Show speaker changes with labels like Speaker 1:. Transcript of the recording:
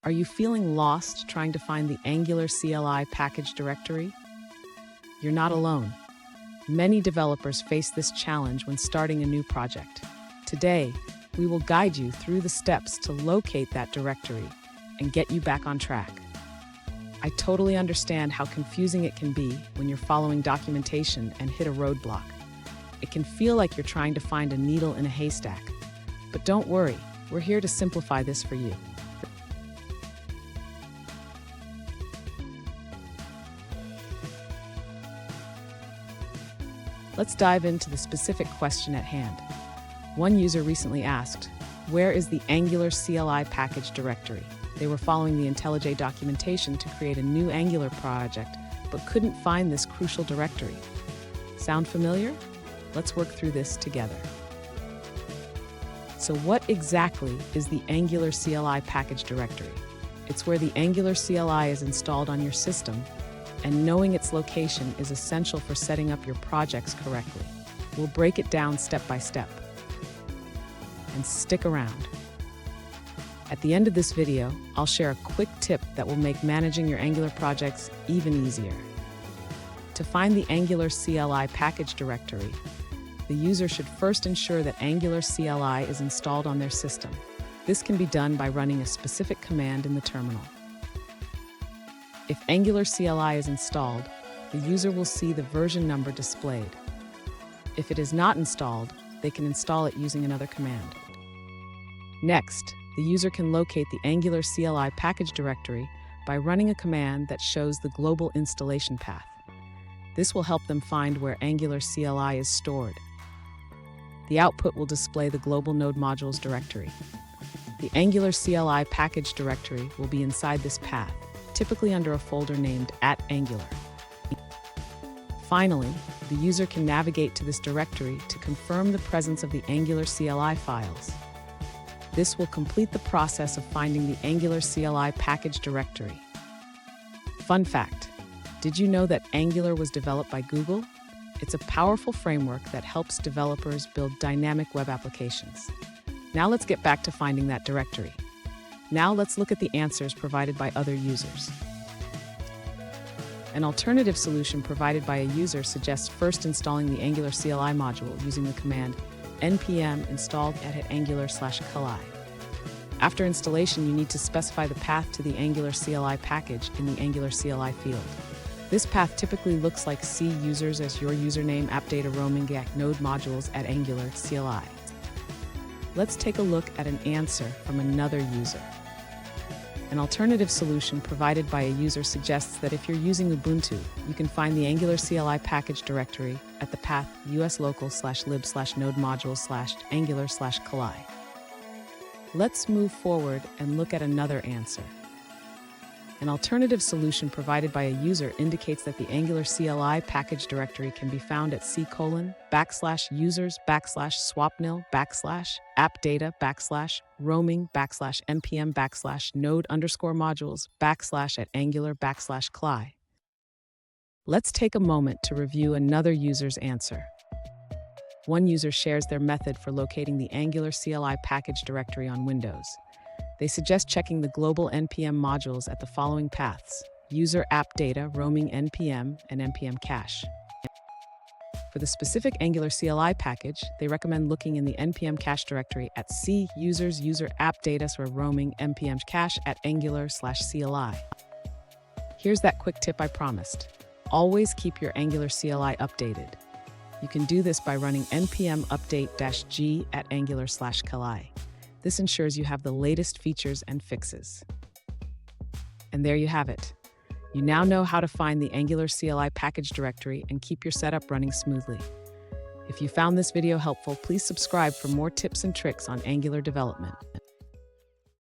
Speaker 1: Are you feeling lost trying to find the Angular CLI package directory? You're not alone. Many developers face this challenge when starting a new project. Today, we will guide you through the steps to locate that directory and get you back on track. I totally understand how confusing it can be when you're following documentation and hit a roadblock. It can feel like you're trying to find a needle in a haystack. But don't worry, we're here to simplify this for you. Let's dive into the specific question at hand. One user recently asked, where is the Angular CLI package directory? They were following the IntelliJ documentation to create a new Angular project, but couldn't find this crucial directory. Sound familiar? Let's work through this together. So what exactly is the Angular CLI package directory? It's where the Angular CLI is installed on your system, and knowing its location is essential for setting up your projects correctly. We'll break it down step by step. And stick around. At the end of this video, I'll share a quick tip that will make managing your Angular projects even easier. To find the Angular CLI package directory, the user should first ensure that Angular CLI is installed on their system. This can be done by running a specific command in the terminal. If Angular CLI is installed, the user will see the version number displayed. If it is not installed, they can install it using another command. Next, the user can locate the Angular CLI package directory by running a command that shows the global installation path. This will help them find where Angular CLI is stored. The output will display the global node modules directory. The Angular CLI package directory will be inside this path, typically under a folder named @Angular. Finally, the user can navigate to this directory to confirm the presence of the Angular CLI files. This will complete the process of finding the Angular CLI package directory. Fun fact, did you know that Angular was developed by Google? It's a powerful framework that helps developers build dynamic web applications. Now let's get back to finding that directory. Now let's look at the answers provided by other users. An alternative solution provided by a user suggests first installing the Angular CLI module using the command npm install @angular/CLI. After installation, you need to specify the path to the Angular CLI package in the Angular CLI field. This path typically looks like C users as your username app data roaming node modules @Angular CLI. Let's take a look at an answer from another user. An alternative solution provided by a user suggests that if you're using Ubuntu, you can find the Angular CLI package directory at the path uslocal/lib/node modules/Angular/CLI. Let's move forward and look at another answer. An alternative solution provided by a user indicates that the Angular CLI package directory can be found at c:\_roaming/appdata/swapnil/app_modules/node_modules/@Angular/CLI. Let's take a moment to review another user's answer. One user shares their method for locating the Angular CLI package directory on Windows. They suggest checking the global npm modules at the following paths: user app data, roaming npm, and npm cache. For the specific Angular CLI package, they recommend looking in the npm cache directory at c users user app data roaming npm cache @Angular/CLI. Here's that quick tip I promised. Always keep your Angular CLI updated. You can do this by running npm update-g @Angular/CLI. This ensures you have the latest features and fixes. And there you have it. You now know how to find the Angular CLI package directory and keep your setup running smoothly. If you found this video helpful, please subscribe for more tips and tricks on Angular development.